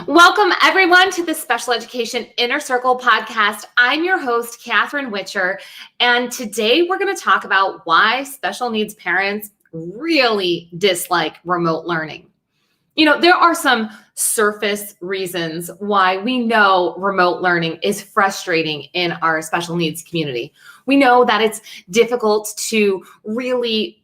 Welcome, everyone, to the Special Education Inner Circle podcast. I'm your host, Catherine Witcher, and today we're going to talk about why special needs parents really dislike remote learning. You know, there are some surface reasons why we know remote learning is frustrating in our special needs community. We know that it's difficult to really,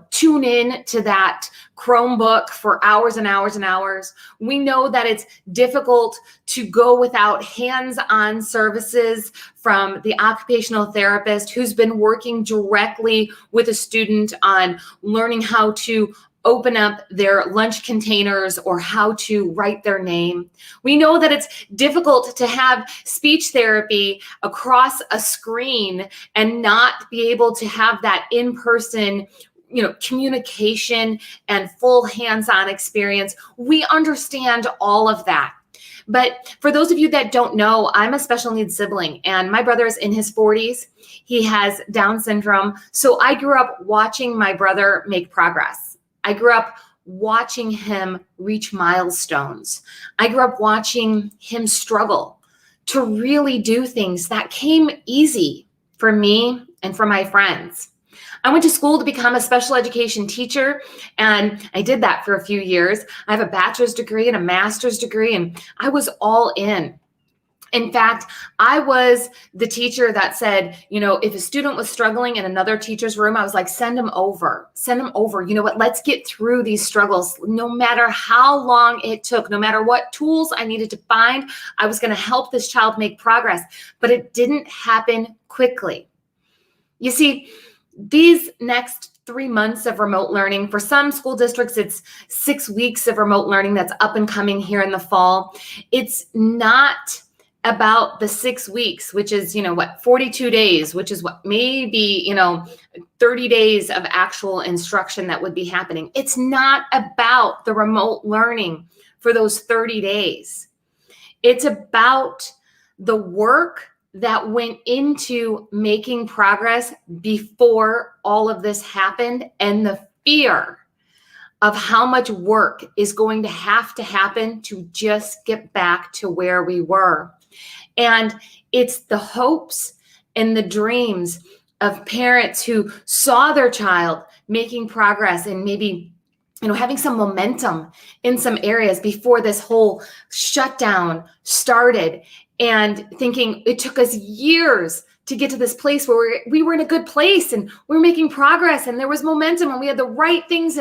tune in to that Chromebook for hours and hours and hours. We know that it's difficult to go without hands-on services from the occupational therapist who's been working directly with a student on learning how to open up their lunch containers or how to write their name. We know that it's difficult to have speech therapy across a screen and not be able to have that in-person communication and full hands-on experience. We understand all of that. But for those of you that don't know, I'm a special needs sibling and my brother is in his 40s. He has Down syndrome. So I grew up watching my brother make progress. I grew up watching him reach milestones. I grew up watching him struggle to really do things that came easy for me and for my friends. I went to school to become a special education teacher, and I did that for a few years. I have a bachelor's degree and a master's degree, and I was all in. In fact, I was the teacher that said, if a student was struggling in another teacher's room, I was like, send them over. You know what? Let's get through these struggles. No matter how long it took, no matter what tools I needed to find, I was going to help this child make progress. But it didn't happen quickly. You see, these next 3 months of remote learning, for some school districts, it's 6 weeks of remote learning that's up and coming here in the fall. It's not about the 6 weeks, which is, 42 days, which is what maybe, 30 days of actual instruction that would be happening. It's not about the remote learning for those 30 days. It's about the work that went into making progress before all of this happened and the fear of how much work is going to have to happen to just get back to where we were. And it's the hopes and the dreams of parents who saw their child making progress and maybe having some momentum in some areas before this whole shutdown started, and thinking it took us years to get to this place where we were in a good place and we were making progress and there was momentum and we had the right things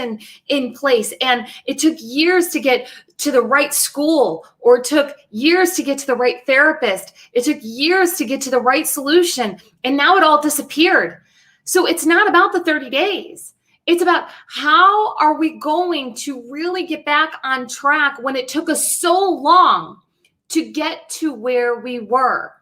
in place. And it took years to get to the right school, or it took years to get to the right therapist. It took years to get to the right solution. And now it all disappeared. So it's not about the 30 days. It's about how are we going to really get back on track when it took us so long to get to where we were.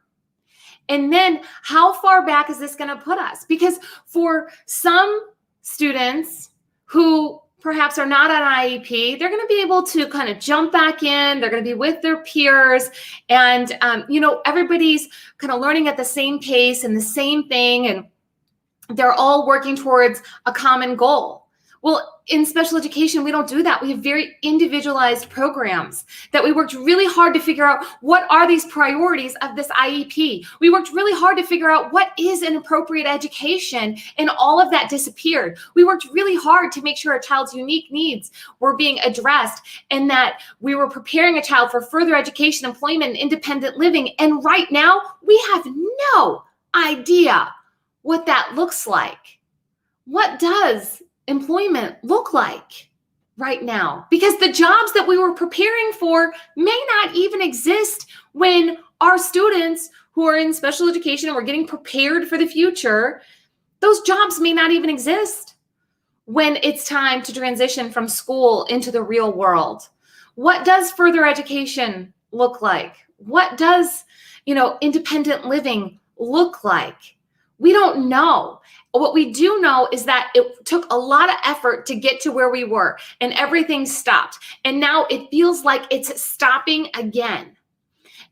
And then how far back is this going to put us? Because for some students who perhaps are not on IEP, they're going to be able to kind of jump back in. They're going to be with their peers, and everybody's kind of learning at the same pace and the same thing, and they're all working towards a common goal. Well, in special education, we don't do that. We have very individualized programs that we worked really hard to figure out what are these priorities of this IEP. We worked really hard to figure out what is an appropriate education, and all of that disappeared. We worked really hard to make sure a child's unique needs were being addressed and that we were preparing a child for further education, employment, and independent living. And right now, we have no idea what that looks like. What does employment look like right now? Because the jobs that we were preparing for may not even exist when our students who are in special education and we're getting prepared for the future, those jobs may not even exist when it's time to transition from school into the real world. What does further education look like? What does, independent living look like? We don't know. What we do know is that it took a lot of effort to get to where we were, and everything stopped. And now it feels like it's stopping again.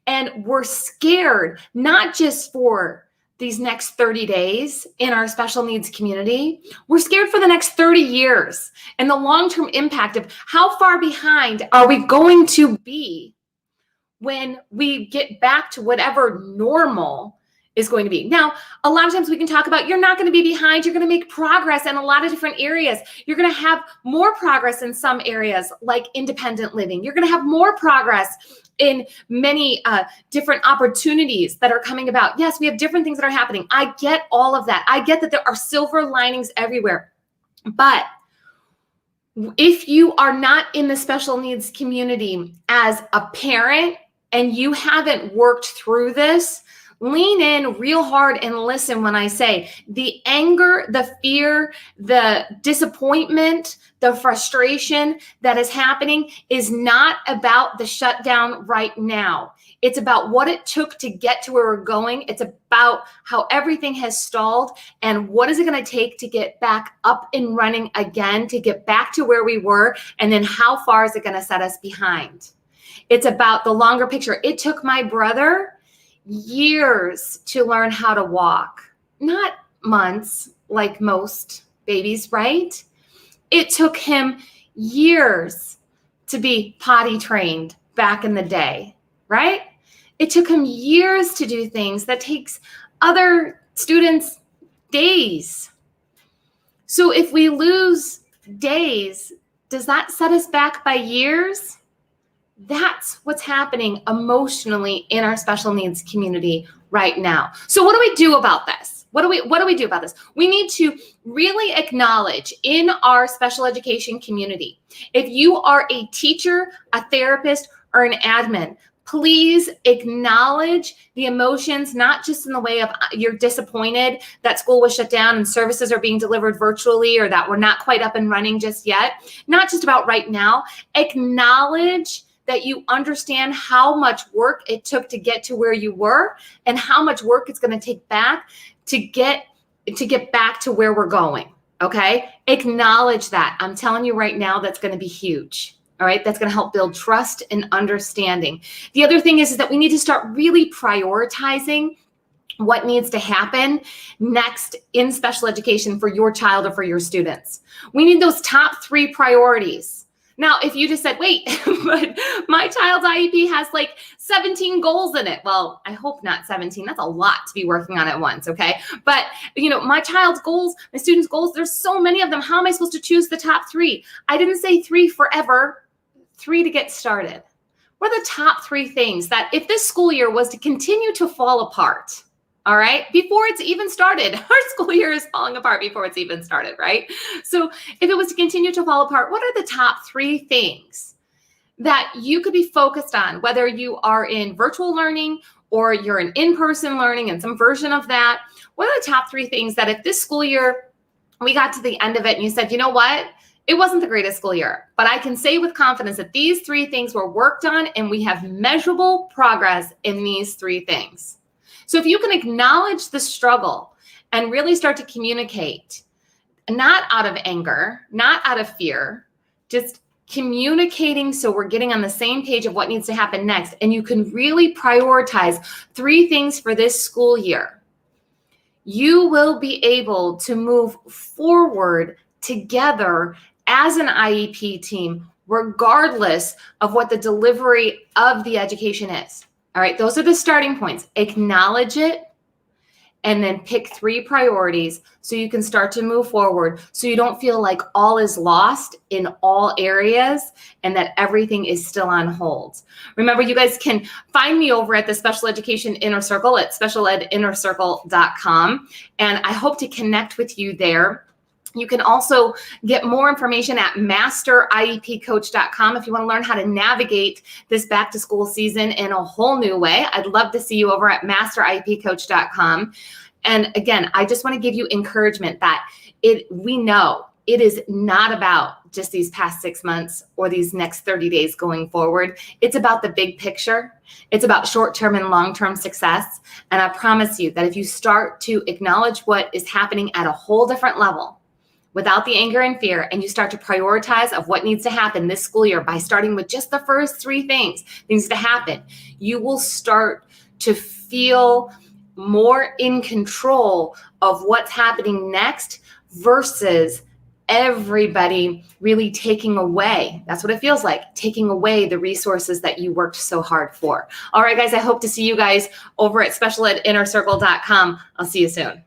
And we're scared, not just for these next 30 days in our special needs community. We're scared for the next 30 years and the long-term impact of how far behind are we going to be when we get back to whatever normal is going to be. Now, a lot of times we can talk about you're not going to be behind, you're going to make progress in a lot of different areas. You're going to have more progress in some areas like independent living. You're going to have more progress in many different opportunities that are coming about. Yes, we have different things that are happening. I get all of that. I get that there are silver linings everywhere. But if you are not in the special needs community as a parent and you haven't worked through this, lean in real hard and listen when I say the anger, the fear, the disappointment, the frustration that is happening is not about the shutdown right now. It's about what it took to get to where we're going. It's about how everything has stalled and what is it going to take to get back up and running again, to get back to where we were, and then how far is it going to set us behind? It's about the longer picture. It took my brother years to learn how to walk, not months like most babies, right? It took him years to be potty trained back in the day, right? It took him years to do things that takes other students days. So if we lose days, does that set us back by years? That's what's happening emotionally in our special needs community right now. So what do we do about this? What do we do about this? We need to really acknowledge in our special education community, if you are a teacher, a therapist, or an admin, please acknowledge the emotions, not just in the way of you're disappointed that school was shut down and services are being delivered virtually or that we're not quite up and running just yet. Not just about right now. Acknowledge that you understand how much work it took to get to where you were and how much work it's going to take back to get back to where we're going. Okay? Acknowledge that. I'm telling you right now, that's going to be huge. All right? That's going to help build trust and understanding. The other thing is that we need to start really prioritizing what needs to happen next in special education for your child or for your students. We need those top 3 priorities. Now, if you just said, wait, but my child's IEP has like 17 goals in it. Well, I hope not 17. That's a lot to be working on at once, okay? But, my child's goals, my students' goals, there's so many of them. How am I supposed to choose the top 3? I didn't say 3 forever, 3 to get started. What are the top 3 things that if this school year was to continue to fall apart, all right, before it's even started, our school year is falling apart before it's even started, right? So if it was to continue to fall apart, what are the top 3 things that you could be focused on, whether you are in virtual learning or you're in in-person learning and some version of that? What are the top 3 things that if this school year, we got to the end of it and you said, you know what? It wasn't the greatest school year, but I can say with confidence that these 3 things were worked on and we have measurable progress in these 3 things. So if you can acknowledge the struggle and really start to communicate, not out of anger, not out of fear, just communicating so we're getting on the same page of what needs to happen next, and you can really prioritize 3 things for this school year, you will be able to move forward together as an IEP team, regardless of what the delivery of the education is. All right, those are the starting points. Acknowledge it and then pick 3 priorities so you can start to move forward so you don't feel like all is lost in all areas and that everything is still on hold. Remember, you guys can find me over at the Special Education Inner Circle at specialedinnercircle.com, and I hope to connect with you there. You can also get more information at masteriepcoach.com if you want to learn how to navigate this back to school season in a whole new way. I'd love to see you over at masteriepcoach.com. And again, I just want to give you encouragement that we know it is not about just these past 6 months or these next 30 days going forward. It's about the big picture. It's about short-term and long-term success. And I promise you that if you start to acknowledge what is happening at a whole different level, without the anger and fear, and you start to prioritize of what needs to happen this school year by starting with just the first 3 things to happen, you will start to feel more in control of what's happening next versus everybody really taking away, that's what it feels like, taking away the resources that you worked so hard for. All right, guys, I hope to see you guys over at specialedinnercircle.com. I'll see you soon.